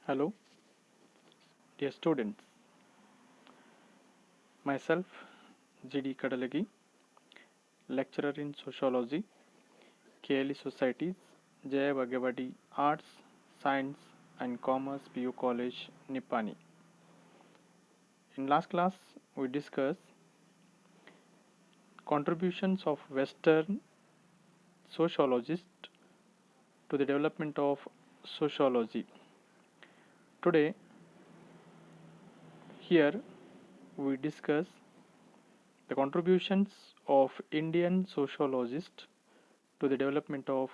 Hello, dear students. Myself, G.D. Kadalagi, lecturer in sociology, KLE Societies, Jaya Bhagavati Arts, Science and Commerce PU College, Nippani. In last class, we discussed contributions of Western sociologists to the development of sociology. Today, here we discuss the contributions of Indian sociologists to the development of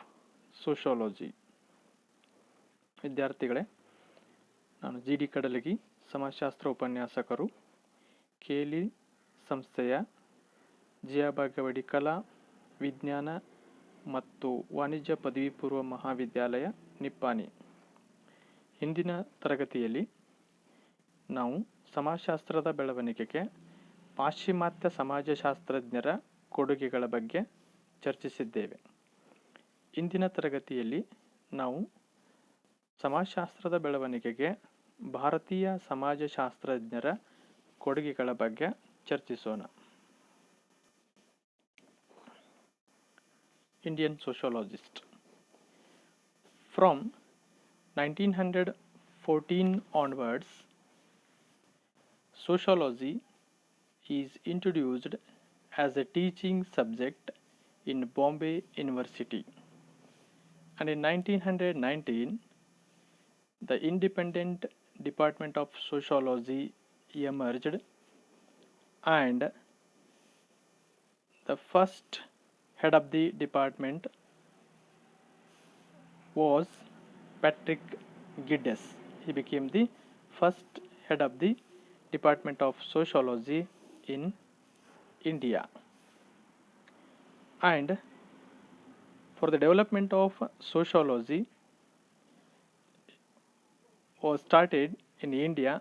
sociology. ವಿದ್ಯಾರ್ಥಿಗಳೇ, ನಾನು G.D. ಕಡಲಗಿ, ಸಮಾಜಶಾಸ್ತ್ರ ಉಪನ್ಯಾಸಕರು, KLE ಸಂಸ್ಥೆಯ ಜಿಯಾಬಾಗವಡಿ ಕಲಾ ವಿಜ್ಞಾನ ಮತ್ತು ವಾಣಿಜ್ಯ ಪದವಿ ಪೂರ್ವ ಮಹಾವಿದ್ಯಾಲಯ ನಿಪ್ಪಾಣಿ. ಹಿಂದಿನ ತರಗತಿಯಲ್ಲಿ ನಾವು ಸಮಾಜಶಾಸ್ತ್ರದ ಬೆಳವಣಿಗೆಗೆ ಪಾಶ್ಚಿಮಾತ್ಯ ಸಮಾಜಶಾಸ್ತ್ರಜ್ಞರ ಕೊಡುಗೆಗಳ ಬಗ್ಗೆ ಚರ್ಚಿಸಿದ್ದೇವೆ. ಇಂದಿನ ತರಗತಿಯಲ್ಲಿ ನಾವು ಸಮಾಜಶಾಸ್ತ್ರದ ಬೆಳವಣಿಗೆಗೆ ಭಾರತೀಯ ಸಮಾಜಶಾಸ್ತ್ರಜ್ಞರ ಕೊಡುಗೆಗಳ ಬಗ್ಗೆ ಚರ್ಚಿಸೋಣ. Indian sociologist. From 1914 onwards, sociology is introduced as a teaching subject in Bombay University, and in 1919 the independent department of sociology emerged, and the first head of the department was Patrick Geddes. He became the first head of the department of sociology in India. And for the development of sociology was started in India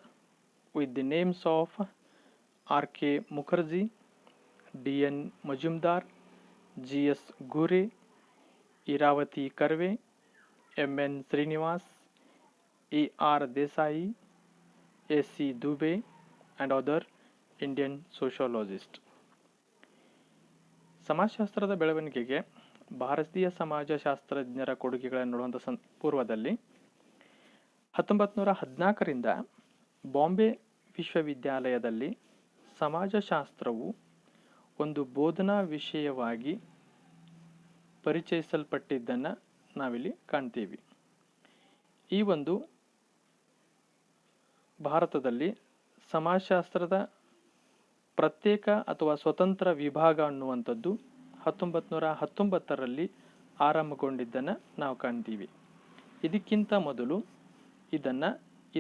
with the names of R.K. Mukherjee, D.N. Majumdar, G.S. Gure, Iravati Karve, M.N. Srinivas, E.R. Desai, A.C. Dubey, and other Indian sociologists. ಸಮಾಜಶಾಸ್ತ್ರದ ಬೆಳವಣಿಗೆಗೆ ಭಾರತೀಯ ಸಮಾಜಶಾಸ್ತ್ರಜ್ಞರ ಕೊಡುಗೆಗಳನ್ನು ನೋಡುವಂಥ ಪೂರ್ವದಲ್ಲಿ 1914ರಿಂದ ಬಾಂಬೆ ವಿಶ್ವವಿದ್ಯಾಲಯದಲ್ಲಿ ಸಮಾಜಶಾಸ್ತ್ರವು ಒಂದು ಬೋಧನಾ ವಿಷಯವಾಗಿ ಪರಿಚಯಿಸಲ್ಪಟ್ಟಿದ್ದನ್ನು ನಾವಿಲ್ಲಿ ಕಾಣ್ತೀವಿ. ಈ ಒಂದು ಭಾರತದಲ್ಲಿ ಸಮಾಜಶಾಸ್ತ್ರದ ಪ್ರತ್ಯೇಕ ಅಥವಾ ಸ್ವತಂತ್ರ ವಿಭಾಗ ಅನ್ನುವಂಥದ್ದು 1919ರಲ್ಲಿ ಆರಂಭಗೊಂಡಿದ್ದನ್ನು ನಾವು ಕಾಣ್ತೀವಿ. ಇದಕ್ಕಿಂತ ಮೊದಲು ಇದನ್ನು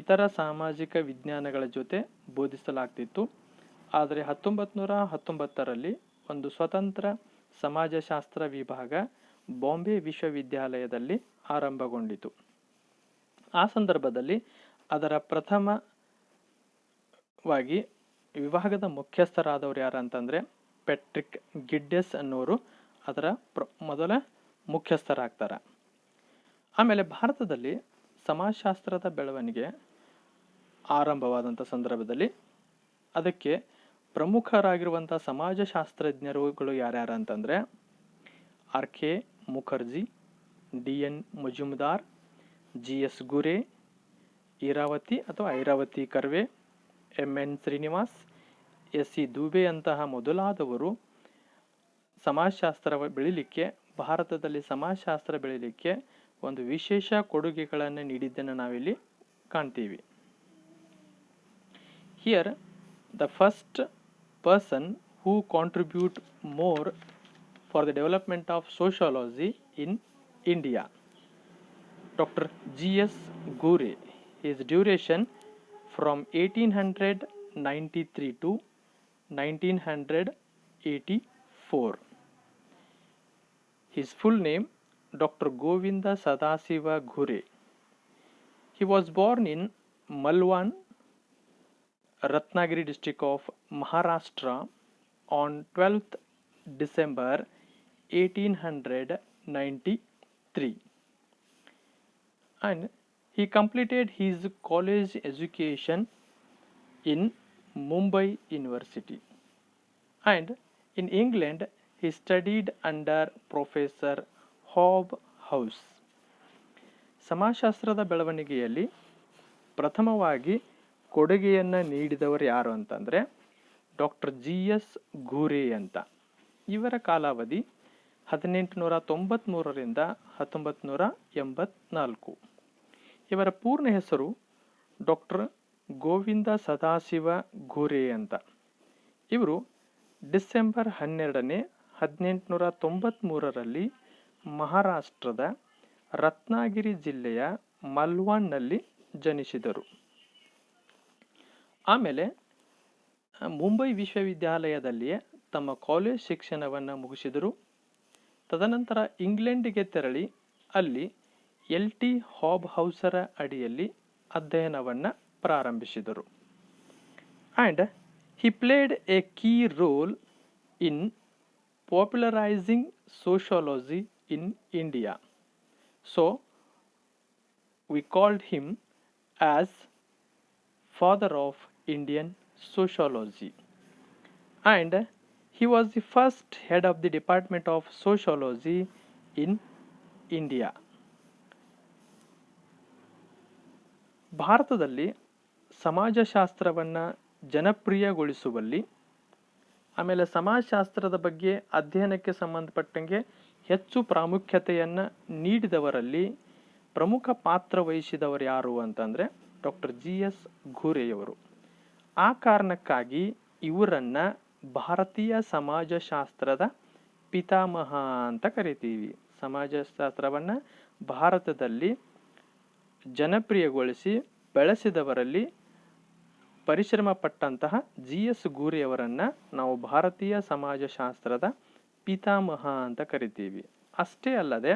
ಇತರ ಸಾಮಾಜಿಕ ವಿಜ್ಞಾನಗಳ ಜೊತೆ ಬೋಧಿಸಲಾಗ್ತಿತ್ತು. ಆದರೆ 1919ರಲ್ಲಿ ಒಂದು ಸ್ವತಂತ್ರ ಸಮಾಜಶಾಸ್ತ್ರ ವಿಭಾಗ ಬಾಂಬೆ ವಿಶ್ವವಿದ್ಯಾಲಯದಲ್ಲಿ ಆರಂಭಗೊಂಡಿತು. ಆ ಸಂದರ್ಭದಲ್ಲಿ ಅದರ ಪ್ರಥಮವಾಗಿ ವಿಭಾಗದ ಮುಖ್ಯಸ್ಥರಾದವರು ಯಾರಂತಂದರೆ ಪ್ಯಾಟ್ರಿಕ್ ಗಿಡ್ಡೆಸ್ ಅನ್ನೋರು ಅದರ ಮೊದಲ ಮುಖ್ಯಸ್ಥರಾಗ್ತಾರೆ. ಆಮೇಲೆ ಭಾರತದಲ್ಲಿ ಸಮಾಜಶಾಸ್ತ್ರದ ಬೆಳವಣಿಗೆ ಆರಂಭವಾದಂಥ ಸಂದರ್ಭದಲ್ಲಿ ಅದಕ್ಕೆ ಪ್ರಮುಖರಾಗಿರುವಂಥ ಸಮಾಜಶಾಸ್ತ್ರಜ್ಞರುಗಳು ಯಾರ್ಯಾರು ಅಂತಂದರೆ R.K. Mukherjee, D.N. Majumdar, G.S. ಗುರೆ, Iravati ಅಥವಾ ಐರಾವತಿ ಕರ್ವೆ, M.N. ಶ್ರೀನಿವಾಸ್, A.C. ದೂಬೆ ಅಂತಹ ಮೊದಲಾದವರು ಸಮಾಜಶಾಸ್ತ್ರ ಬೆಳಿಲಿಕ್ಕೆ ಭಾರತದಲ್ಲಿ ಸಮಾಜಶಾಸ್ತ್ರ ಬೆಳಿಲಿಕ್ಕೆ ಒಂದು ವಿಶೇಷ ಕೊಡುಗೆಗಳನ್ನು ನೀಡಿದ್ದನ್ನು ನಾವಿಲ್ಲಿ ಕಾಣ್ತೀವಿ. Here the first person who contribute more for the development of sociology in India, Dr. G.S. Gure. His duration from 1893 to 1984. His full name Dr. Govinda Sadasiva Gure. He was born in Malwan, Ratnagiri district of Maharashtra on 12th December 1893, and He completed his college education in Mumbai University, and in England he studied under Professor Hobhouse. ಸಮಾಜಶಾಸ್ತ್ರದ ಬೆಳವಣಿಗೆಯಲ್ಲಿ ಪ್ರಥಮವಾಗಿ ಕೊಡುಗೆಯನ್ನು ನೀಡಿದವರು ಯಾರು ಅಂತಂದರೆ doctor GS ಘುರೆ ಅಂತ. ಇವರ ಕಾಲಾವಧಿ 1893ರಿಂದ 1984. ಇವರ ಪೂರ್ಣ ಹೆಸರು ಡಾಕ್ಟರ್ ಗೋವಿಂದ ಸದಾಶಿವ ಘುರೆ ಅಂತ. ಇವರು ಡಿಸೆಂಬರ್ 12, 1893ರಲ್ಲಿ ಮಹಾರಾಷ್ಟ್ರದ ರತ್ನಾಗಿರಿ ಜಿಲ್ಲೆಯ ಮಲ್ವಾನ್ನಲ್ಲಿ ಜನಿಸಿದರು. ಆಮೇಲೆ ಮುಂಬೈ ವಿಶ್ವವಿದ್ಯಾಲಯದಲ್ಲಿಯೇ ತಮ್ಮ ಕಾಲೇಜ್ ಶಿಕ್ಷಣವನ್ನು ಮುಗಿಸಿದರು. ತದನಂತರ ಇಂಗ್ಲೆಂಡಿಗೆ ತೆರಳಿ ಅಲ್ಲಿ LT ಹಾಬ್ಹೌಸರ ಅಡಿಯಲ್ಲಿ ಅಧ್ಯಯನವನ್ನು ಪ್ರಾರಂಭಿಸಿದರು. And he played a key role in popularizing sociology in India. So we called him as father of Indian sociology. And he was the first head of the Department of Sociology in India. ಭಾರತದಲ್ಲಿ ಸಮಾಜಶಾಸ್ತ್ರವನ್ನು ಜನಪ್ರಿಯಗೊಳಿಸುವಲ್ಲಿ, ಆಮೇಲೆ ಸಮಾಜಶಾಸ್ತ್ರದ ಬಗ್ಗೆ ಅಧ್ಯಯನಕ್ಕೆ ಸಂಬಂಧಪಟ್ಟಂಗೆ ಹೆಚ್ಚು ಪ್ರಾಮುಖ್ಯತೆಯನ್ನು ನೀಡಿದವರಲ್ಲಿ ಪ್ರಮುಖ ಪಾತ್ರ ವಹಿಸಿದವರು ಯಾರು ಅಂತಂದರೆ ಡಾಕ್ಟರ್ GS ಘುರೆಯವರು. ಆ ಕಾರಣಕ್ಕಾಗಿ ಇವರನ್ನು ಭಾರತೀಯ ಸಮಾಜಶಾಸ್ತ್ರದ ಪಿತಾಮಹ ಅಂತ ಕರಿತೀವಿ. ಸಮಾಜಶಾಸ್ತ್ರವನ್ನು ಭಾರತದಲ್ಲಿ ಜನಪ್ರಿಯಗೊಳಿಸಿ ಬೆಳೆಸಿದವರಲ್ಲಿ ಪರಿಶ್ರಮ ಪಟ್ಟಂತಹ GS ಘುರೆಯವರನ್ನು ನಾವು ಭಾರತೀಯ ಸಮಾಜಶಾಸ್ತ್ರದ ಪಿತಾಮಹ ಅಂತ ಕರಿತೀವಿ. ಅಷ್ಟೇ ಅಲ್ಲದೆ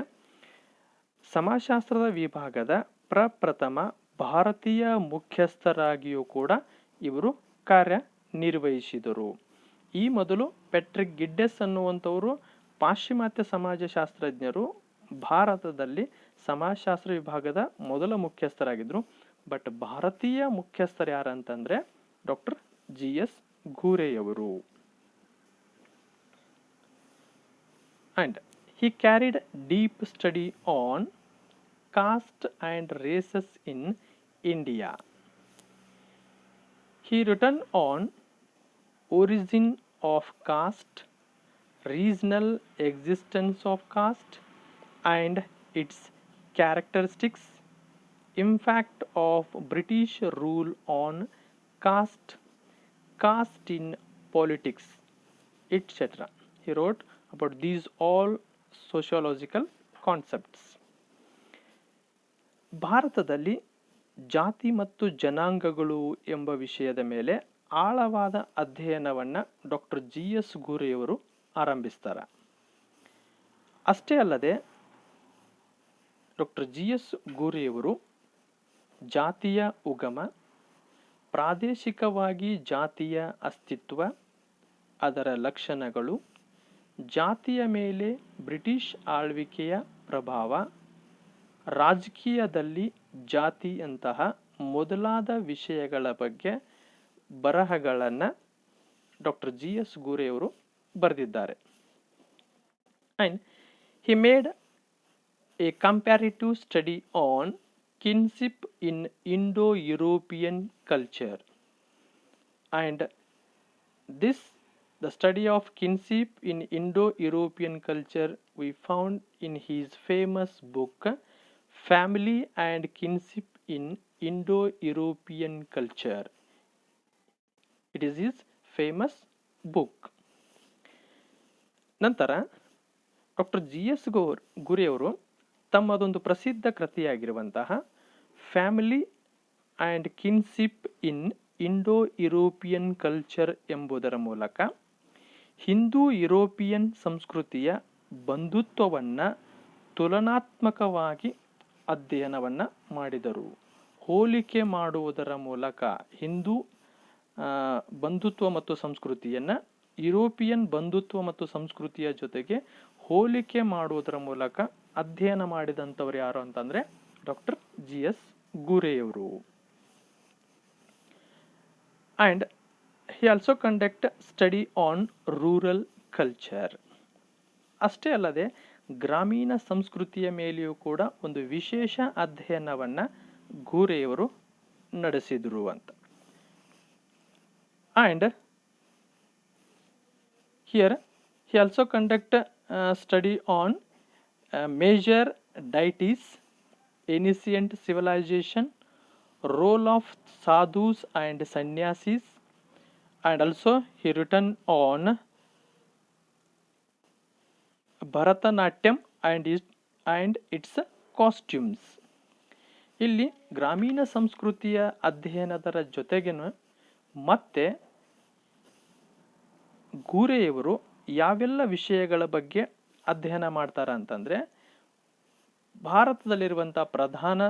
ಸಮಾಜಶಾಸ್ತ್ರದ ವಿಭಾಗದ ಪ್ರಪ್ರಥಮ ಭಾರತೀಯ ಮುಖ್ಯಸ್ಥರಾಗಿಯೂ ಕೂಡ ಇವರು ಕಾರ್ಯನಿರ್ವಹಿಸಿದರು. ಈ ಮೊದಲು ಪೆಟ್ರಿಕ್ ಗಿಡ್ಡೆಸ್ ಅನ್ನುವಂಥವರು ಪಾಶ್ಚಿಮಾತ್ಯ ಸಮಾಜಶಾಸ್ತ್ರಜ್ಞರು ಭಾರತದಲ್ಲಿ ಸಮಾಜಶಾಸ್ತ್ರ ವಿಭಾಗದ ಮೊದಲ ಮುಖ್ಯಸ್ಥರಾಗಿದ್ದರು. ಬಟ್ ಭಾರತೀಯ ಮುಖ್ಯಸ್ಥರು ಯಾರಂತಂದರೆ ಡಾಕ್ಟರ್ GS ಘುರೆಯವರು. And he carried deep study on caste and races in India. He written on origin of caste, regional existence of caste and its characteristics, impact of British rule on caste, caste in politics, etc. He wrote about these all sociological concepts. ಭಾರತದಲ್ಲಿ ಜಾತಿ ಮತ್ತು ಜನಾಂಗಗಳು ಎಂಬ ವಿಷಯದ ಮೇಲೆ ಆಳವಾದ ಅಧ್ಯಯನವನ್ನು doctor GS ಘುರೆಯವರು ಆರಂಭಿಸ್ತಾರೆ. ಅಷ್ಟೇ ಅಲ್ಲದೆ ಡಾಕ್ಟರ್ GS ಘುರೆಯವರು ಜಾತಿಯ ಉಗಮ, ಪ್ರಾದೇಶಿಕವಾಗಿ ಜಾತಿಯ ಅಸ್ತಿತ್ವ, ಅದರ ಲಕ್ಷಣಗಳು, ಜಾತಿಯ ಮೇಲೆ ಬ್ರಿಟಿಷ್ ಆಳ್ವಿಕೆಯ ಪ್ರಭಾವ, ರಾಜಕೀಯದಲ್ಲಿ ಜಾತಿಯಂತಹ ಮೊದಲಾದ ವಿಷಯಗಳ ಬಗ್ಗೆ ಬರಹಗಳನ್ನು ಡಾಕ್ಟರ್ GS ಘುರೆಯವರು ಬರೆದಿದ್ದಾರೆ. And he made a comparative study on kinship in Indo-European culture, and the study of kinship in Indo-European culture we found in his famous book Family and Kinship in Indo-European Culture. It is his famous book. ನಂತರ doctor GS ಘುರೆಯವರು ತಮ್ಮದೊಂದು ಪ್ರಸಿದ್ಧ ಕೃತಿಯಾಗಿರುವಂತಹ family and kinship in Indo European culture ಎಂಬುದರ ಮೂಲಕ Hindu European ಸಂಸ್ಕೃತಿಯ ಬಂಧುತ್ವವನ್ನು ತುಲನಾತ್ಮಕವಾಗಿ ಅಧ್ಯಯನವನ್ನು ಮಾಡಿದರು. ಹೋಲಿಕೆ ಮಾಡುವುದರ ಮೂಲಕ ಹಿಂದೂ ಬಂಧುತ್ವ ಮತ್ತು ಸಂಸ್ಕೃತಿಯನ್ನು ಯುರೋಪಿಯನ್ ಬಂಧುತ್ವ ಮತ್ತು ಸಂಸ್ಕೃತಿಯ ಜೊತೆಗೆ ಹೋಲಿಕೆ ಮಾಡುವುದರ ಮೂಲಕ ಅಧ್ಯಯನ ಮಾಡಿದಂಥವ್ರು ಯಾರು ಅಂತಂದರೆ ಡಾಕ್ಟರ್ GS ಗೂರೆಯವರು. And he also conduct study on rural culture. ಅಷ್ಟೇ ಅಲ್ಲದೆ ಗ್ರಾಮೀಣ ಸಂಸ್ಕೃತಿಯ ಮೇಲೆಯೂ ಕೂಡ ಒಂದು ವಿಶೇಷ ಅಧ್ಯಯನವನ್ನು ಗೂರೆಯವರು ನಡೆಸಿದರು ಅಂತ. And here he also conduct study on major deities, ancient civilization, role of sadhus and sannyasis, and also he written on Bharatanatyam and its costumes. ಇಲ್ಲಿ ಗ್ರಾಮೀಣ ಸಂಸ್ಕೃತಿಯ ಅಧ್ಯಯನದರ ಜೊತೆಗೇನು ಮತ್ತೆ ಗೂರೆಯವರು ಯಾವೆಲ್ಲ ವಿಷಯಗಳ ಬಗ್ಗೆ ಅಧ್ಯಯನ ಮಾಡ್ತಾರೆ ಅಂತಂದರೆ, ಭಾರತದಲ್ಲಿರುವಂಥ ಪ್ರಧಾನ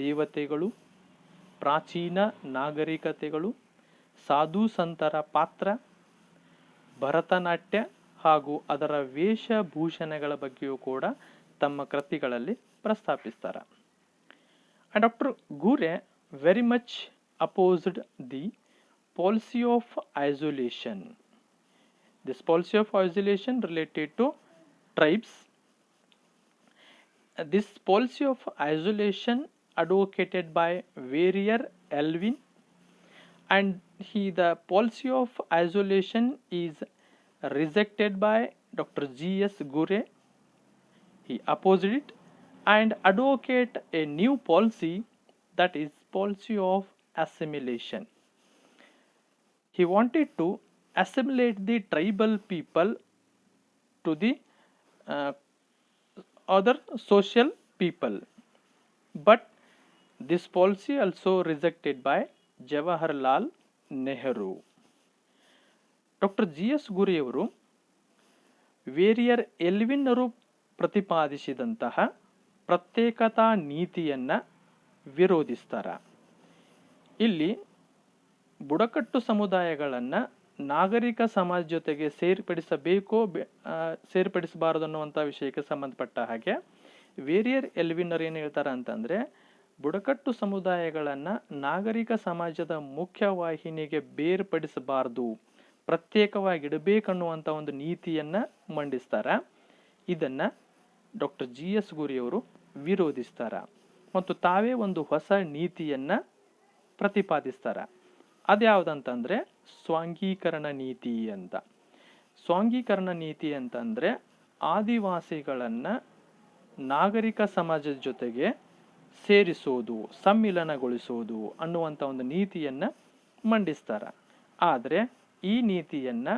ದೇವತೆಗಳು, ಪ್ರಾಚೀನ ನಾಗರಿಕತೆಗಳು, ಸಾಧು ಸಂತರ ಪಾತ್ರ, ಭರತನಾಟ್ಯ ಹಾಗೂ ಅದರ ವೇಷಭೂಷಣಗಳ ಬಗ್ಗೆಯೂ ಕೂಡ ತಮ್ಮ ಕೃತಿಗಳಲ್ಲಿ ಪ್ರಸ್ತಾಪಿಸ್ತಾರೆ. And Dr. Gure very much opposed the policy of isolation. This policy of isolation related to tribes. This policy of isolation advocated by Verrier Elwin, and the policy of isolation is rejected by Dr. G.S. Gure. He opposed it and advocate a new policy, that is policy of assimilation. He wanted to assimilate the tribal people to the other social people, but this policy also rejected by Jawaharlal Nehru. Dr. G.S. ಗುರಿಯವರು Verrier Elwin ಅವರು ಪ್ರತಿಪಾದಿಸಿದಂತಹ ಪ್ರತ್ಯೇಕತಾ ನೀತಿಯನ್ನು ವಿರೋಧಿಸ್ತಾರೆ. ಇಲ್ಲಿ ಬುಡಕಟ್ಟು ಸಮುದಾಯಗಳನ್ನು ನಾಗರಿಕ ಸಮಾಜ ಜೊತೆಗೆ ಸೇರ್ಪಡಿಸಬಾರದು ಅನ್ನುವಂಥ ವಿಷಯಕ್ಕೆ ಸಂಬಂಧಪಟ್ಟ ಹಾಗೆ ವೇರಿಯರ್ ಎಲ್ವಿನ್ ಅವರು ಏನು ಹೇಳ್ತಾರೆ ಅಂತಂದರೆ, ಬುಡಕಟ್ಟು ಸಮುದಾಯಗಳನ್ನು ನಾಗರಿಕ ಸಮಾಜದ ಮುಖ್ಯವಾಹಿನಿಗೆ ಬೇರ್ಪಡಿಸಬಾರದು, ಪ್ರತ್ಯೇಕವಾಗಿಡಬೇಕನ್ನುವಂಥ ಒಂದು ನೀತಿಯನ್ನು ಮಂಡಿಸ್ತಾರೆ. ಇದನ್ನು ಡಾಕ್ಟರ್ ಜಿ ಎಸ್ ಗುರಿಯವರು ವಿರೋಧಿಸ್ತಾರೆ ಮತ್ತು ತಾವೇ ಒಂದು ಹೊಸ ನೀತಿಯನ್ನು ಪ್ರತಿಪಾದಿಸ್ತಾರೆ. ಅದ್ಯಾವುದಂತಂದರೆ ಸ್ವಾಂಗೀಕರಣ ನೀತಿ ಅಂತ. ಸ್ವಾಂಗೀಕರಣ ನೀತಿ ಅಂತಂದರೆ ಆದಿವಾಸಿಗಳನ್ನು ನಾಗರಿಕ ಸಮಾಜದ ಜೊತೆಗೆ ಸೇರಿಸೋದು, ಸಮ್ಮಿಲನಗೊಳಿಸೋದು ಅನ್ನುವಂಥ ಒಂದು ನೀತಿಯನ್ನು ಮಂಡಿಸ್ತಾರೆ. ಆದರೆ ಈ ನೀತಿಯನ್ನು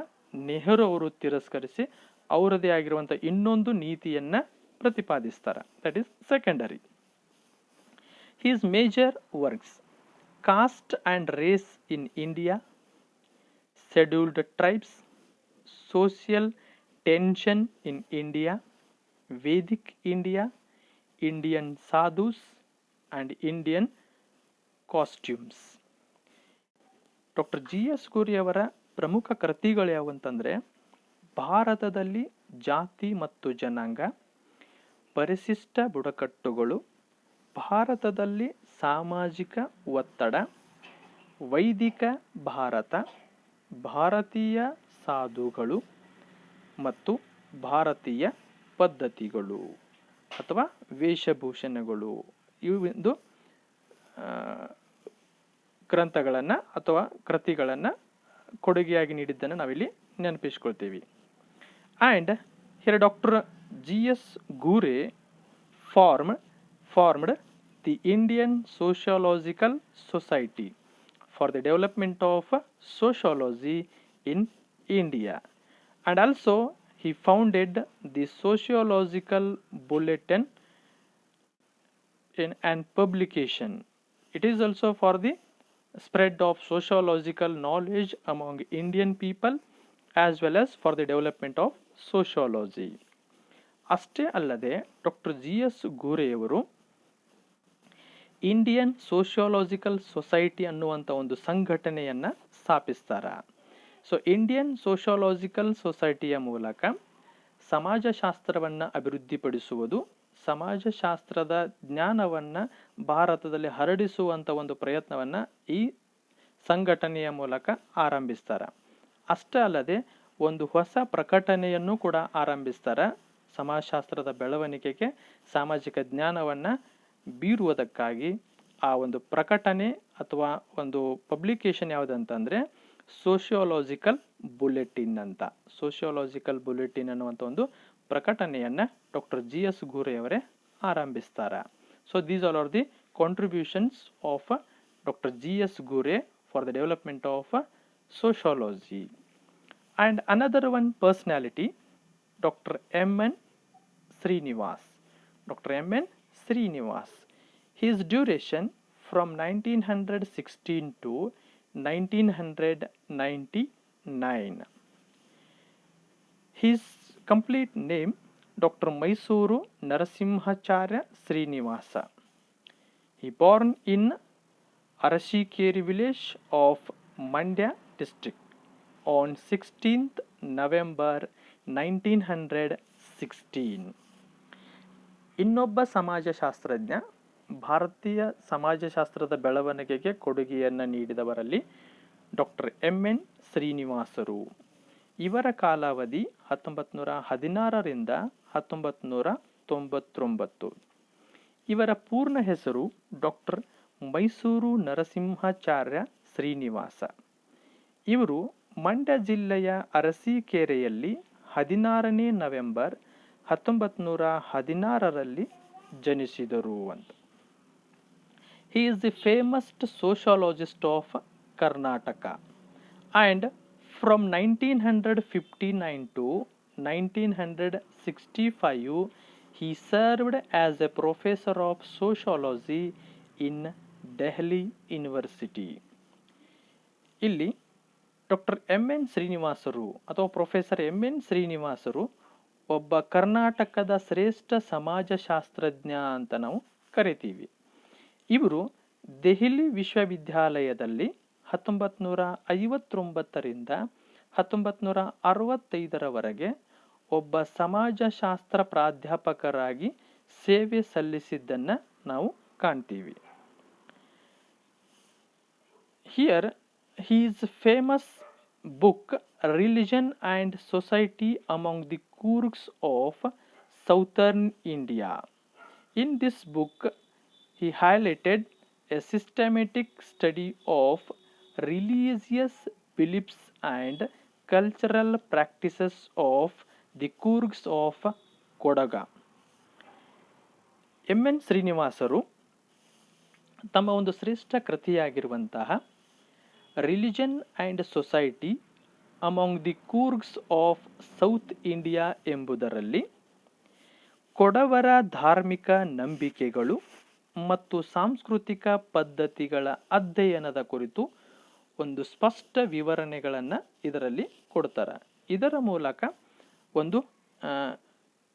ನೆಹರು ಅವರು ತಿರಸ್ಕರಿಸಿ ಅವರದೇ ಆಗಿರುವಂಥ ಇನ್ನೊಂದು ನೀತಿಯನ್ನು ಪ್ರತಿಪಾದಿಸ್ತಾರೆ. That is secondary. His major works: caste and race in India, scheduled tribes, social tension in India, Vedic India, Indian sadhus and Indian costumes. Doctor G S ಗುರಿಯವರ ಪ್ರಮುಖ ಕೃತಿಗಳು ಯಾವುವಂತಂದರೆ, ಭಾರತದಲ್ಲಿ ಜಾತಿ ಮತ್ತು ಜನಾಂಗ, ಪರಿಶಿಷ್ಟ ಬುಡಕಟ್ಟುಗಳು, ಭಾರತದಲ್ಲಿ ಸಾಮಾಜಿಕ ಒತ್ತಡ, ವೈದಿಕ ಭಾರತ, ಭಾರತೀಯ ಸಾಧುಗಳು ಮತ್ತು ಭಾರತೀಯ ಪದ್ಧತಿಗಳು ಅಥವಾ ವೇಷಭೂಷಣಗಳು, ಇವು ಗ್ರಂಥಗಳನ್ನು ಅಥವಾ ಕೃತಿಗಳನ್ನು ಕೊಡುಗೆಯಾಗಿ ನೀಡಿದ್ದನ್ನು ನಾವಿಲ್ಲಿ ನೆನಪಿಸ್ಕೊಳ್ತೀವಿ. And here doctor G S Ghurye formed the Indian Sociological Society for the development of sociology in India, and also he founded the Sociological Bulletin and publication. It is also for the spread of sociological knowledge among Indian people as well as for the development of sociology. ಅಷ್ಟೇ ಅಲ್ಲದೆ doctor G S ಗೂರೆಯವರು Indian sociological society ಅನ್ನುವಂಥ ಒಂದು ಸಂಘಟನೆಯನ್ನು ಸ್ಥಾಪಿಸ್ತಾರೆ. So Indian sociological ಸೊಸೈಟಿಯ ಮೂಲಕ ಸಮಾಜಶಾಸ್ತ್ರವನ್ನು ಅಭಿವೃದ್ಧಿಪಡಿಸುವುದು, ಸಮಾಜಶಾಸ್ತ್ರದ ಜ್ಞಾನವನ್ನು ಭಾರತದಲ್ಲಿ ಹರಡಿಸುವಂಥ ಒಂದು ಪ್ರಯತ್ನವನ್ನು ಈ ಸಂಘಟನೆಯ ಮೂಲಕ ಆರಂಭಿಸ್ತಾರೆ. ಅಷ್ಟೇ ಅಲ್ಲದೆ ಒಂದು ಹೊಸ ಪ್ರಕಟಣೆಯನ್ನು ಕೂಡ ಆರಂಭಿಸ್ತಾರೆ. ಸಮಾಜಶಾಸ್ತ್ರದ ಬೆಳವಣಿಗೆಗೆ ಸಾಮಾಜಿಕ ಜ್ಞಾನವನ್ನು ಬೀರುವುದಕ್ಕಾಗಿ ಆ ಒಂದು ಪ್ರಕಟಣೆ ಅಥವಾ ಒಂದು ಪಬ್ಲಿಕೇಶನ್ ಯಾವುದಂತಂದರೆ ಸೋಷಿಯೋಲಾಜಿಕಲ್ ಬುಲೆಟಿನ್ ಅಂತ. ಸೋಷಿಯೋಲಾಜಿಕಲ್ ಬುಲೆಟಿನ್ ಅನ್ನುವಂಥ ಒಂದು ಪ್ರಕಟಣೆಯನ್ನು ಡಾಕ್ಟರ್ GS ಘುರೆ ಅವರೇ ಆರಂಭಿಸ್ತಾರೆ. So these are the contributions of doctor GS ಘುರೆ for the development of sociology. And another one personality, Dr. M.N. Srinivas. Dr. M.N. Srinivas. His duration from 1916 to 1999. His complete name, Dr. Mysuru Narasimhacharya Srinivasa. He born in Arashikeri village of Mandya district on 16th November 1916. ಇನ್ನೊಬ್ಬ ಸಮಾಜಶಾಸ್ತ್ರಜ್ಞ, ಭಾರತೀಯ ಸಮಾಜಶಾಸ್ತ್ರದ ಬೆಳವಣಿಗೆಗೆ ಕೊಡುಗೆಯನ್ನು ನೀಡಿದವರಲ್ಲಿ doctor M.N. ಶ್ರೀನಿವಾಸರು. ಇವರ ಕಾಲಾವಧಿ 1916ರಿಂದ 1999. ಇವರ ಪೂರ್ಣ ಹೆಸರು doctor Mysuru Narasimhacharya Srinivasa. ಇವರು ಮಂಡ್ಯ ಜಿಲ್ಲೆಯ ಅರಸೀಕೆರೆಯಲ್ಲಿ 16ನೇ ನವೆಂಬರ್ 1916ರಲ್ಲಿ ಜನಿಸಿದರು ಅಂತ. He is the famous sociologist of Karnataka and from 1959 to 1965 he served as a professor of sociology in Delhi university. ಇಲ್ಲಿ ಡಾಕ್ಟರ್ M.N. ಶ್ರೀನಿವಾಸರು ಅಥವಾ ಪ್ರೊಫೆಸರ್ M.N. ಶ್ರೀನಿವಾಸರು ಒಬ್ಬ ಕರ್ನಾಟಕದ ಶ್ರೇಷ್ಠ ಸಮಾಜಶಾಸ್ತ್ರಜ್ಞ ಅಂತ ನಾವು ಕರಿತೀವಿ. ಇವರು ದೆಹಲಿ ವಿಶ್ವವಿದ್ಯಾಲಯದಲ್ಲಿ 1959ರಿಂದ 1965ರವರೆಗೆ ಒಬ್ಬ ಸಮಾಜಶಾಸ್ತ್ರ ಪ್ರಾಧ್ಯಾಪಕರಾಗಿ ಸೇವೆ ಸಲ್ಲಿಸಿದ್ದನ್ನು ನಾವು ಕಾಣ್ತೀವಿ. Here his famous book Religion and Society among the Kurks of Southern India. In this book he highlighted a systematic study of religious beliefs and cultural practices of the Kurks of Kodaga. M.N. ಶ್ರೀನಿವಾಸರು ತಮ್ಮ ಒಂದು ಶ್ರೇಷ್ಠ ಕೃತಿಯಾಗಿರುವಂತಹ religion and society among the Coorgs of South India ಎಂಬುದರಲ್ಲಿ ಕೊಡವರ ಧಾರ್ಮಿಕ ನಂಬಿಕೆಗಳು ಮತ್ತು ಸಾಂಸ್ಕೃತಿಕ ಪದ್ಧತಿಗಳ ಅಧ್ಯಯನದ ಕುರಿತು ಒಂದು ಸ್ಪಷ್ಟ ವಿವರಣೆಗಳನ್ನು ಇದರಲ್ಲಿ ಕೊಡ್ತಾರೆ. ಇದರ ಮೂಲಕ ಒಂದು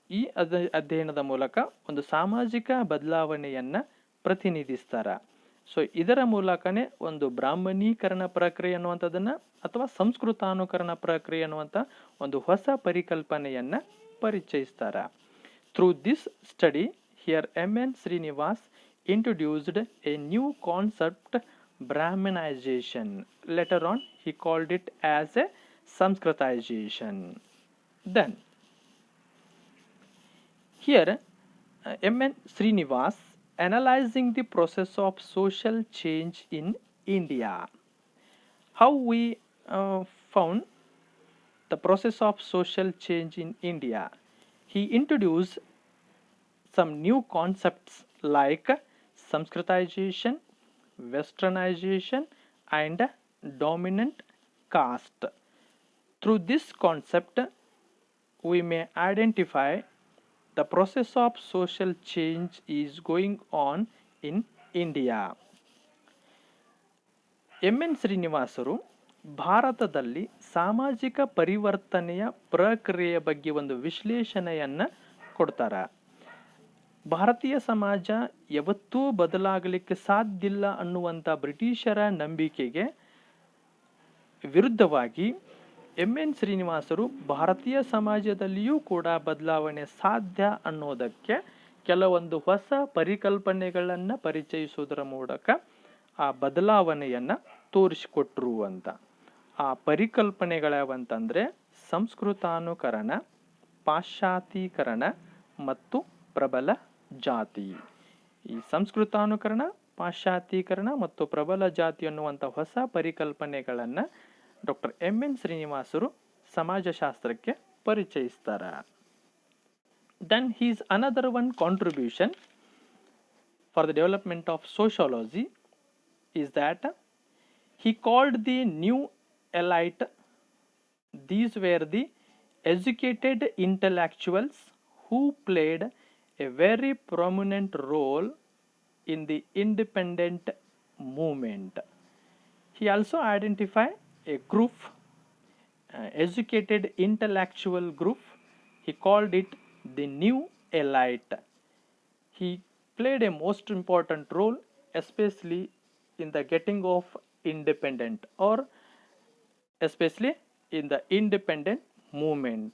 ಈ ಅಧ್ಯಯನದ ಮೂಲಕ ಒಂದು ಸಾಮಾಜಿಕ ಬದಲಾವಣೆಯನ್ನು ಪ್ರತಿನಿಧಿಸ್ತಾರೆ. ಸೊ ಇದರ ಮೂಲಕನೇ ಒಂದು ಬ್ರಾಹ್ಮಣೀಕರಣ ಪ್ರಕ್ರಿಯೆ ಅನ್ನುವಂಥದ್ದನ್ನು ಅಥವಾ ಸಂಸ್ಕೃತಾನುಕರಣ ಪ್ರಕ್ರಿಯೆ ಅನ್ನುವಂಥ ಒಂದು ಹೊಸ ಪರಿಕಲ್ಪನೆಯನ್ನು ಪರಿಚಯಿಸ್ತಾರೆ. Through this study here M.N. Srinivas introduced a new concept, Brahmanization. Later on he called it as a Sanskritization. Then here M.N. Srinivas analyzing the process of social change in India. How we found the process of social change in India. He introduced some new concepts like Sanskritization, Westernization and dominant caste. Through this concept we may identify the process of social change is going on in India. M.N. ಶ್ರೀನಿವಾಸರು ಭಾರತದಲ್ಲಿ ಸಾಮಾಜಿಕ ಪರಿವರ್ತನೆಯ ಪ್ರಕ್ರಿಯೆಯ ಬಗ್ಗೆ ಒಂದು ವಿಶ್ಲೇಷಣೆಯನ್ನು ಕೊಡ್ತಾರೆ. ಭಾರತೀಯ ಸಮಾಜ ಯಾವತ್ತೂ ಬದಲಾಗಲಿಕ್ಕೆ ಸಾಧ್ಯವಿಲ್ಲ ಅನ್ನುವಂಥ ಬ್ರಿಟಿಷರ ನಂಬಿಕೆಗೆ ವಿರುದ್ಧವಾಗಿ M.N. ಶ್ರೀನಿವಾಸರು ಭಾರತೀಯ ಸಮಾಜದಲ್ಲಿಯೂ ಕೂಡ ಬದಲಾವಣೆ ಸಾಧ್ಯ ಅನ್ನೋದಕ್ಕೆ ಕೆಲವೊಂದು ಹೊಸ ಪರಿಕಲ್ಪನೆಗಳನ್ನು ಪರಿಚಯಿಸುವುದರ ಮೂಲಕ ಆ ಬದಲಾವಣೆಯನ್ನು ತೋರಿಸಿಕೊಟ್ರು ಅಂತ. ಆ ಪರಿಕಲ್ಪನೆಗಳಾವಂತಂದರೆ ಸಂಸ್ಕೃತಾನುಕರಣ, ಪಾಶ್ಚಾತ್ಯೀಕರಣ ಮತ್ತು ಪ್ರಬಲ ಜಾತಿ. ಈ ಸಂಸ್ಕೃತಾನುಕರಣ, ಪಾಶ್ಚಾತ್ಯೀಕರಣ ಮತ್ತು ಪ್ರಬಲ ಜಾತಿ ಅನ್ನುವಂಥ ಹೊಸ ಪರಿಕಲ್ಪನೆಗಳನ್ನು ಡಾಕ್ಟರ್ ಎನ್ ಶ್ರೀನಿವಾಸರು ಸಮಾಜಶಾಸ್ತ್ರಕ್ಕೆ ಪರಿಚಯಿಸ್ತಾರೆ. Then his another one contribution for the development of sociology is that he called the new elite. These were the educated intellectuals who played a very prominent role in the independent movement. He also identified a group, educated intellectual group. He called it the new elite. He played a most important role, especially in the getting of independent, or especially in the independent movement.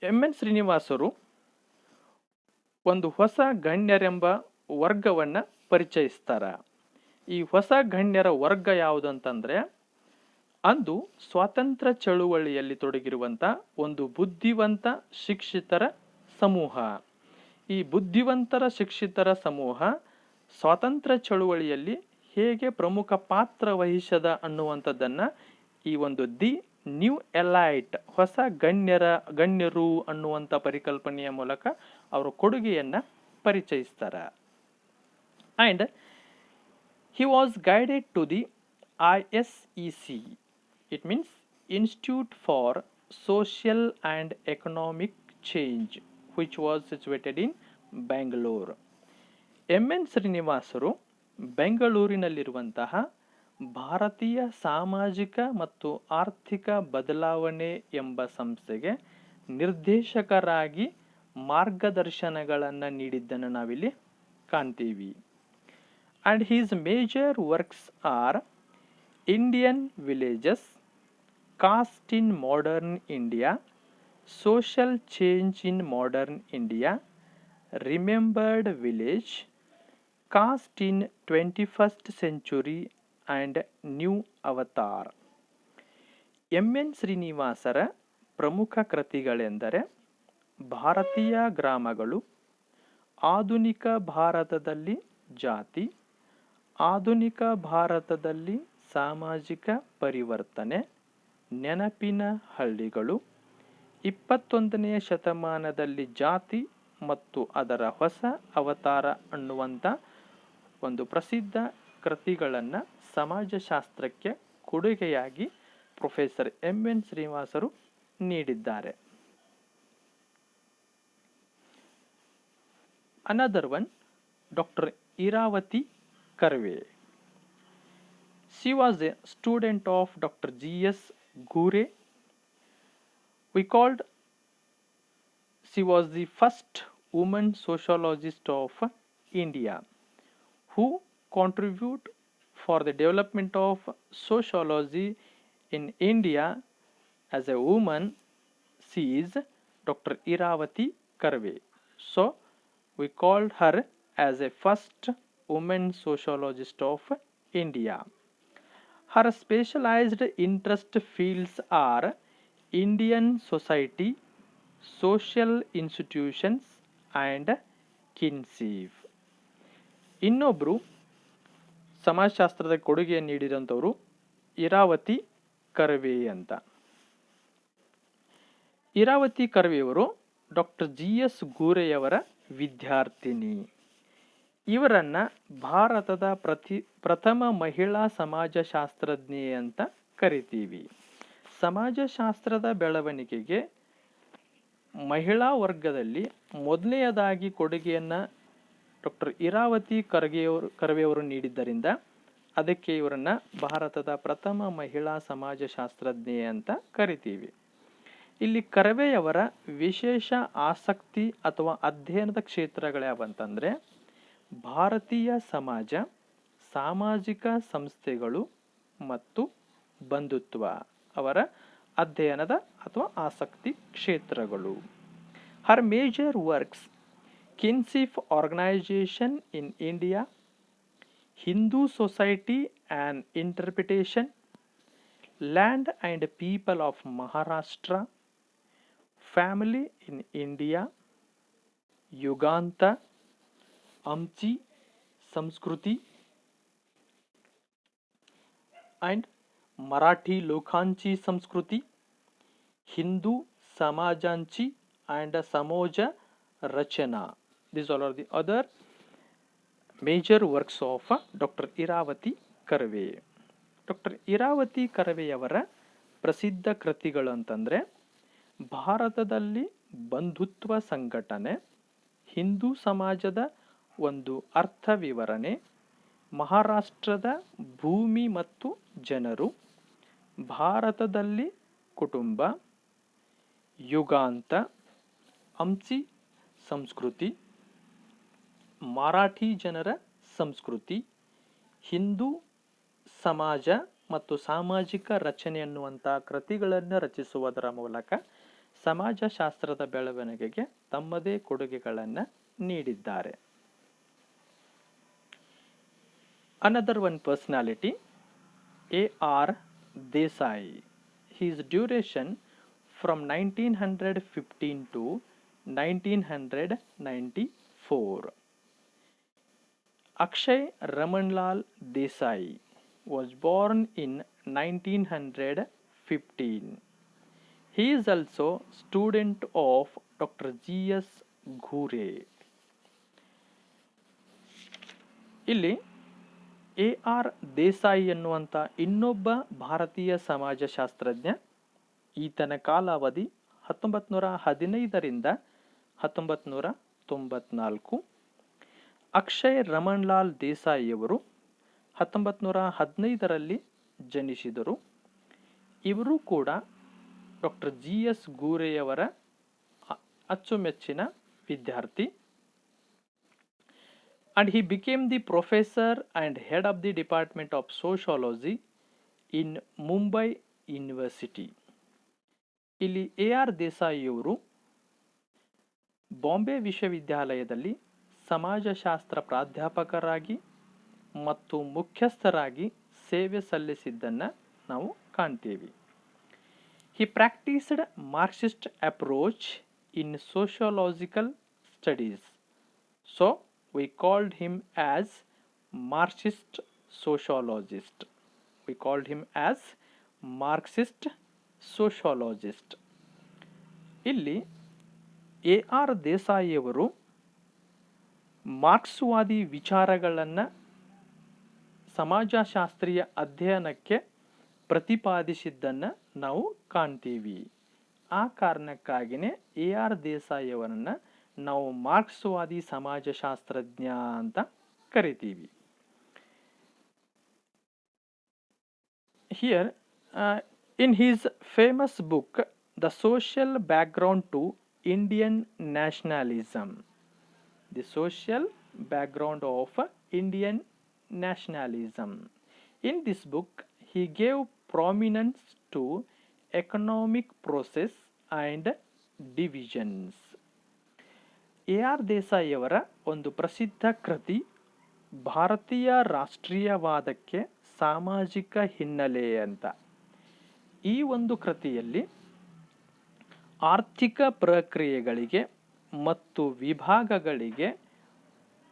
N ಶ್ರೀನಿವಾಸರು ಒಂದು ಹೊಸ ಗಣ್ಯರೆಂಬ ವರ್ಗವನ್ನು ಪರಿಚಯಿಸ್ತಾರೆ. ಈ ಹೊಸ ಗಣ್ಯರ ವರ್ಗ ಯಾವುದಂತಂದರೆ, ಅಂದು ಸ್ವಾತಂತ್ರ್ಯ ಚಳುವಳಿಯಲ್ಲಿ ತೊಡಗಿರುವಂಥ ಒಂದು ಬುದ್ಧಿವಂತ ಶಿಕ್ಷಿತರ ಸಮೂಹ. ಈ ಬುದ್ಧಿವಂತರ ಶಿಕ್ಷಿತರ ಸಮೂಹ ಸ್ವಾತಂತ್ರ್ಯ ಚಳುವಳಿಯಲ್ಲಿ ಹೇಗೆ ಪ್ರಮುಖ ಪಾತ್ರ ವಹಿಸದ ಅನ್ನುವಂಥದ್ದನ್ನು ಈ ಒಂದು ದಿ ನ್ಯೂ ಎಲೈಟ್, ಹೊಸ ಗಣ್ಯರು ಅನ್ನುವಂಥ ಪರಿಕಲ್ಪನೆಯ ಮೂಲಕ ಅವರ ಕೊಡುಗೆಯನ್ನು ಪರಿಚಯಿಸ್ತಾರೆ. And he was guided to the ISEC. It means Institute for Social and Economic Change, which was situated in Bangalore. N ಶ್ರೀನಿವಾಸರು ಬೆಂಗಳೂರಿನಲ್ಲಿರುವಂತಹ ಭಾರತೀಯ ಸಾಮಾಜಿಕ ಮತ್ತು ಆರ್ಥಿಕ ಬದಲಾವಣೆ ಎಂಬ ಸಂಸ್ಥೆಗೆ ನಿರ್ದೇಶಕರಾಗಿ ಮಾರ್ಗದರ್ಶನಗಳನ್ನು ನೀಡಿದ್ದನ್ನು ನಾವಿಲ್ಲಿ ಕಾಣ್ತೀವಿ. And his major works are Indian Villages, Caste in Modern India, Social Change in Modern India, Remembered Village, Caste in 21st Century and New Avatar. N ಶ್ರೀನಿವಾಸರ ಪ್ರಮುಖ ಕೃತಿಗಳೆಂದರೆ ಭಾರತೀಯ ಗ್ರಾಮಗಳು, ಆಧುನಿಕ ಭಾರತದಲ್ಲಿ ಜಾತಿ, ಆಧುನಿಕ ಭಾರತದಲ್ಲಿ ಸಾಮಾಜಿಕ ಪರಿವರ್ತನೆ, ನೆನಪಿನ ಹಳ್ಳಿಗಳು, 21ನೇ ಶತಮಾನದಲ್ಲಿ ಜಾತಿ ಮತ್ತು ಅದರ ಹೊಸ ಅವತಾರ ಅನ್ನುವಂಥ ಒಂದು ಪ್ರಸಿದ್ಧ ಕೃತಿಗಳನ್ನು ಸಮಾಜಶಾಸ್ತ್ರಕ್ಕೆ ಕೊಡುಗೆಯಾಗಿ ಪ್ರೊಫೆಸರ್ ಎನ್ ಶ್ರೀನಿವಾಸರು ನೀಡಿದ್ದಾರೆ. Another one, Dr. Iravati Karve. She was a student of Dr. G.S. Gure. She was the first woman sociologist of India who contributed for the development of sociology in India. As a woman, she is Dr. Iravati Karve. So we called her as a first woman sociologist of India. Her specialized interest fields are Indian society, social institutions and kinship. ಇನ್ನೊಬ್ಬರು ಸಮಾಜಶಾಸ್ತ್ರದ ಕೊಡುಗೆಯನ್ನು ನೀಡಿದಂಥವರು ಇರಾವತಿ ಕರ್ವೆ ಅಂತ. Iravati ಕರ್ವೆಯವರು doctor G.S. ಗೂರೆಯವರ ವಿದ್ಯಾರ್ಥಿನಿ. ಇವರನ್ನು ಭಾರತದ ಪ್ರಥಮ ಮಹಿಳಾ ಸಮಾಜಶಾಸ್ತ್ರಜ್ಞೆ ಅಂತ ಕರಿತೀವಿ. ಸಮಾಜಶಾಸ್ತ್ರದ ಬೆಳವಣಿಗೆಗೆ ಮಹಿಳಾ ವರ್ಗದಲ್ಲಿ ಮೊದಲನೆಯದಾಗಿ ಕೊಡುಗೆಯನ್ನು ಡಾಕ್ಟರ್ ಇರಾವತಿ ಕರ್ವೆಯವರು ನೀಡಿದ್ದರಿಂದ ಅದಕ್ಕೆ ಇವರನ್ನು ಭಾರತದ ಪ್ರಥಮ ಮಹಿಳಾ ಸಮಾಜಶಾಸ್ತ್ರಜ್ಞೆ ಅಂತ ಕರಿತೀವಿ. ಇಲ್ಲಿ ಕರ್ವೆಯವರ ವಿಶೇಷ ಆಸಕ್ತಿ ಅಥವಾ ಅಧ್ಯಯನದ ಕ್ಷೇತ್ರಗಳ್ಯಾವಂತಂದರೆ ಭಾರತೀಯ ಸಮಾಜ, ಸಾಮಾಜಿಕ ಸಂಸ್ಥೆಗಳು ಮತ್ತು ಬಂಧುತ್ವ ಅವರ ಅಧ್ಯಯನದ ಅಥವಾ ಆಸಕ್ತಿ ಕ್ಷೇತ್ರಗಳು. Her major works Kinship Organization in India, Hindu Society and Interpretation, Land and People of Maharashtra, Family in India, Yuganta, Amchi, Samskruti, and Marathi Lokhanchi Samskruti, Hindu Samajanchi and Samoja Rachana. These all are the other major works of Dr. Iravati Karve. Doctor Iravati ಕರವೆಯವರ ಪ್ರಸಿದ್ಧ ಕೃತಿಗಳು ಅಂತಂದರೆ ಭಾರತದಲ್ಲಿ ಬಂಧುತ್ವ ಸಂಘಟನೆ, ಹಿಂದೂ ಸಮಾಜದ ಒಂದು ಅರ್ಥ ವಿವರಣೆ, ಮಹಾರಾಷ್ಟ್ರದ ಭೂಮಿ ಮತ್ತು ಜನರು, ಭಾರತದಲ್ಲಿ ಕುಟುಂಬ, ಯುಗಾಂತ, ಅಂಚಿ ಸಂಸ್ಕೃತಿ, ಮರಾಠಿ ಜನರ ಸಂಸ್ಕೃತಿ, ಹಿಂದೂ ಸಮಾಜ ಮತ್ತು ಸಾಮಾಜಿಕ ರಚನೆ ಅನ್ನುವಂಥ ಕೃತಿಗಳನ್ನು ರಚಿಸುವುದರ ಮೂಲಕ ಸಮಾಜಶಾಸ್ತ್ರದ ಬೆಳವಣಿಗೆಗೆ ತಮ್ಮದೇ ಕೊಡುಗೆಗಳನ್ನು ನೀಡಿದ್ದಾರೆ. Another one personality, A.R. Desai. His duration from 1915 to 1994. Akshay Ramanlal Desai was born in 1915. He is also student of Dr. G.S. Ghure. ಇಲ್ಲಿ A.R. ದೇಸಾಯಿ ಎನ್ನುವಂಥ ಇನ್ನೊಬ್ಬ ಭಾರತೀಯ ಸಮಾಜಶಾಸ್ತ್ರಜ್ಞ. ಈತನ ಕಾಲಾವಧಿ 1915ರಿಂದ 1994. ಅಕ್ಷಯ್ ರಮಣ್ಲಾಲ್ ದೇಸಾಯಿಯವರು 1915ರಲ್ಲಿ ಜನಿಸಿದರು. ಇವರು ಕೂಡ ಡಾಕ್ಟರ್ G.S. ಗೂರೆಯವರ ಅಚ್ಚುಮೆಚ್ಚಿನ ವಿದ್ಯಾರ್ಥಿ. And he became the professor and head of the Department of Sociology in Mumbai University. ಇಲ್ಲಿ A.R. ದೇಸಾಯಿಯವರು ಬಾಂಬೆ ವಿಶ್ವವಿದ್ಯಾಲಯದಲ್ಲಿ ಸಮಾಜಶಾಸ್ತ್ರ ಪ್ರಾಧ್ಯಾಪಕರಾಗಿ ಮತ್ತು ಮುಖ್ಯಸ್ಥರಾಗಿ ಸೇವೆ ಸಲ್ಲಿಸಿದ್ದನ್ನು ನಾವು ಕಾಣ್ತೀವಿ. He practiced Marxist approach in sociological studies. So we called him as Marxist sociologist. We called him as Marxist sociologist. ಇಲ್ಲಿ A.R. ದೇಸಾಯಿಯವರು ಮಾರ್ಕ್ಸ್ವಾದಿ ವಿಚಾರಗಳನ್ನು ಸಮಾಜಶಾಸ್ತ್ರೀಯ ಅಧ್ಯಯನಕ್ಕೆ ಪ್ರತಿಪಾದಿಸಿದ್ದನ್ನು ನಾವು ಕಾಣ್ತೀವಿ. ಆ ಕಾರಣಕ್ಕಾಗಿಯೇ A.R. ದೇಸಾಯಿಯವರನ್ನು ನಾವು ಮಾರ್ಕ್ಸ್ವಾದಿ ಸಮಾಜಶಾಸ್ತ್ರಜ್ಞ ಅಂತ ಕರಿತೀವಿ. Here, in his famous book, The Social Background to Indian Nationalism, the social background of Indian nationalism. In this book, he gave prominence to economic process and divisions. A.R. ದೇಸಾಯಿಯವರ ಒಂದು ಪ್ರಸಿದ್ಧ ಕೃತಿ ಭಾರತೀಯ ರಾಷ್ಟ್ರೀಯವಾದಕ್ಕೆ ಸಾಮಾಜಿಕ ಹಿನ್ನೆಲೆ ಅಂತ. ಈ ಒಂದು ಕೃತಿಯಲ್ಲಿ ಆರ್ಥಿಕ ಪ್ರಕ್ರಿಯೆಗಳಿಗೆ ಮತ್ತು ವಿಭಾಗಗಳಿಗೆ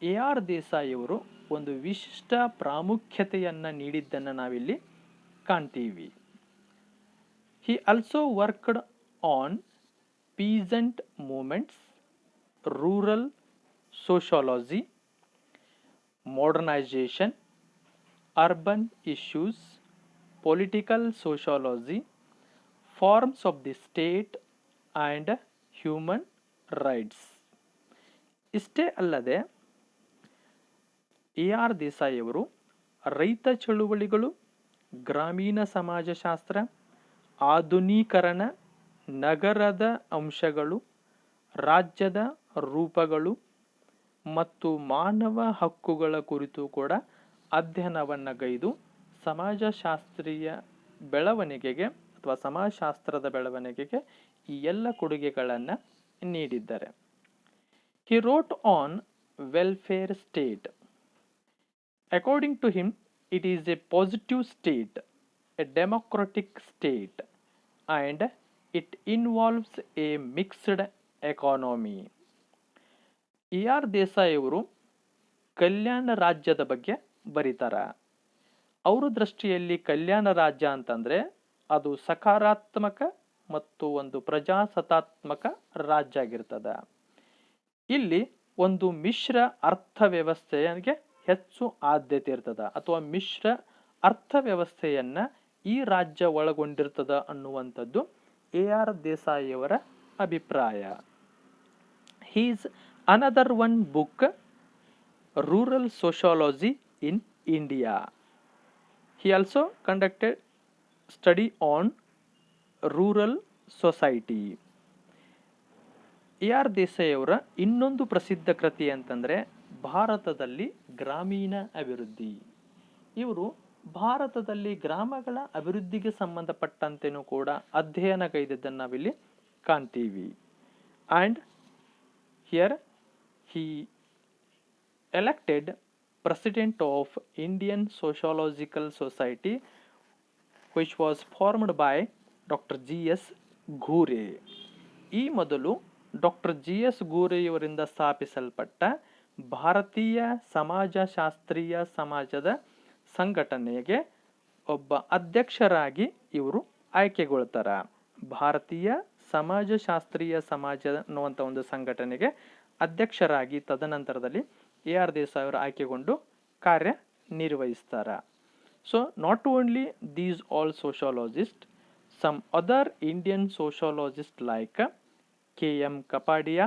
A.R. ದೇಸಾಯಿಯವರು ಒಂದು ವಿಶಿಷ್ಟ ಪ್ರಾಮುಖ್ಯತೆಯನ್ನು ನೀಡಿದ್ದನ್ನು ನಾವಿಲ್ಲಿ ಕಾಣ್ತೀವಿ. He also worked on peasant movements, rural sociology, modernization, urban issues, political sociology, forms of the state and human rights. ಇಷ್ಟೇ ಅಲ್ಲದೆ A.R. ದೇಸಾಯಿಯವರು ರೈತ ಚಳುವಳಿಗಳು, ಗ್ರಾಮೀಣ ಸಮಾಜಶಾಸ್ತ್ರ, ಆಧುನೀಕರಣ, ನಗರದ ಅಂಶಗಳು, ರಾಜ್ಯದ ರೂಪಗಳು ಮತ್ತು ಮಾನವ ಹಕ್ಕುಗಳ ಕುರಿತು ಕೂಡ ಅಧ್ಯಯನವನ್ನು ಗೈದು ಸಮಾಜಶಾಸ್ತ್ರೀಯ ಬೆಳವಣಿಗೆಗೆ ಅಥವಾ ಸಮಾಜಶಾಸ್ತ್ರದ ಬೆಳವಣಿಗೆಗೆ ಈ ಎಲ್ಲ ಕೊಡುಗೆಗಳನ್ನು ನೀಡಿದ್ದಾರೆ. He wrote on welfare state. According to him, it is a positive state, a democratic state, and it involves a mixed economy. E.R. Desai ಅವರು ಕಲ್ಯಾಣ ರಾಜ್ಯದ ಬಗ್ಗೆ ಬರೀತಾರ. ಅವರ ದೃಷ್ಟಿಯಲ್ಲಿ ಕಲ್ಯಾಣ ರಾಜ್ಯ ಅಂತಂದ್ರೆ ಅದು ಸಕಾರಾತ್ಮಕ ಮತ್ತು ಒಂದು ಪ್ರಜಾಸತ್ತಾತ್ಮಕ ರಾಜ್ಯ ಆಗಿರ್ತದ. ಇಲ್ಲಿ ಒಂದು ಮಿಶ್ರ ಅರ್ಥವ್ಯವಸ್ಥೆಗೆ ಹೆಚ್ಚು ಆದ್ಯತೆ ಇರ್ತದ ಅಥವಾ ಮಿಶ್ರ ಅರ್ಥವ್ಯವಸ್ಥೆಯನ್ನ ಈ ರಾಜ್ಯ ಒಳಗೊಂಡಿರ್ತದ ಅನ್ನುವಂಥದ್ದು ಎ.ಆರ್. ದೇಸಾಯಿಯವರ ಅಭಿಪ್ರಾಯ. His another one book, rural sociology in India. He also conducted study on rural society. A R. Desai ಅವರ ಇನ್ನೊಂದು ಪ್ರಸಿದ್ಧ ಕೃತಿ ಅಂತಂದ್ರೆ ಭಾರತದಲ್ಲಿ ಗ್ರಾಮೀಣ ಅಭಿವೃದ್ಧಿ. ಇವರು ಭಾರತದಲ್ಲಿ ಗ್ರಾಮಗಳ ಅಭಿವೃದ್ಧಿಗೆ ಸಂಬಂಧಪಟ್ಟಂತೆನೂ ಕೂಡ ಅಧ್ಯಯನಗೈದದ್ದನ್ನು ನಾವಿಲ್ಲಿ ಕಾಣ್ತೀವಿ. And here he elected president of Indian Sociological Society, which was formed by Dr. G.S. ಘೂರೆ. ಈ ಮೊದಲು ಡಾಕ್ಟರ್ G.S. ಘೂರೆಯವರಿಂದ ಸ್ಥಾಪಿಸಲ್ಪಟ್ಟ ಭಾರತೀಯ ಸಮಾಜಶಾಸ್ತ್ರೀಯ ಸಮಾಜದ ಸಂಘಟನೆಗೆ ಒಬ್ಬ ಅಧ್ಯಕ್ಷರಾಗಿ ಇವರು ಆಯ್ಕೆಗೊಳ್ತಾರ. ಭಾರತೀಯ ಸಮಾಜಶಾಸ್ತ್ರೀಯ ಸಮಾಜ ಅನ್ನುವಂಥ ಒಂದು ಸಂಘಟನೆಗೆ ಅಧ್ಯಕ್ಷರಾಗಿ ತದನಂತರದಲ್ಲಿ ಎ.ಆರ್. ದೇಸಾಯಿ ಅವರು ಆಯ್ಕೆಗೊಂಡು ಕಾರ್ಯ ನಿರ್ವಹಿಸ್ತಾರ. So not only these all sociologist, some other Indian sociologist like K M. Kapadia,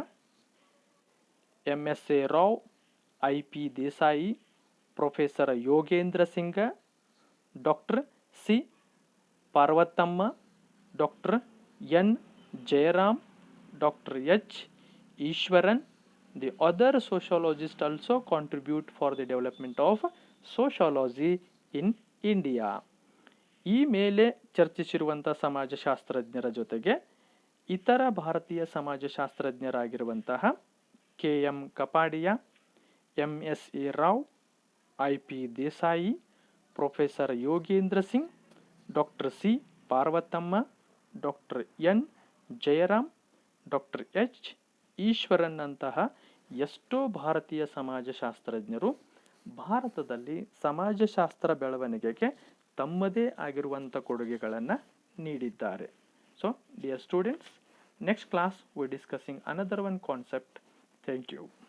M S A. Rao, I P. Desai, professor Yogendra Singh, doctor C. Parvathamma, doctor N. Jayaram, doctor H. Ishwaran, the other sociologists also contribute for the development of sociology in India. ಈ ಮೇಲೆ ಚರ್ಚಿಸಿರುವಂಥ ಸಮಾಜಶಾಸ್ತ್ರಜ್ಞರ ಜೊತೆಗೆ ಇತರ ಭಾರತೀಯ ಸಮಾಜಶಾಸ್ತ್ರಜ್ಞರಾಗಿರುವಂತಹ K M. Kapadia, M S A. Rao, I P. Desai, professor Yogendra Singh, doctor C. Parvathamma, doctor N. Jayaram, doctor H. ಈಶ್ವರನ್ನಂತಹ ಎಷ್ಟೋ ಭಾರತೀಯ ಸಮಾಜಶಾಸ್ತ್ರಜ್ಞರು ಭಾರತದಲ್ಲಿ ಸಮಾಜಶಾಸ್ತ್ರ ಬೆಳವಣಿಗೆಗೆ ತಮ್ಮದೇ ಆಗಿರುವಂಥ ಕೊಡುಗೆಗಳನ್ನು ನೀಡಿದ್ದಾರೆ. So dear students, next class we discussing another one concept. Thank you.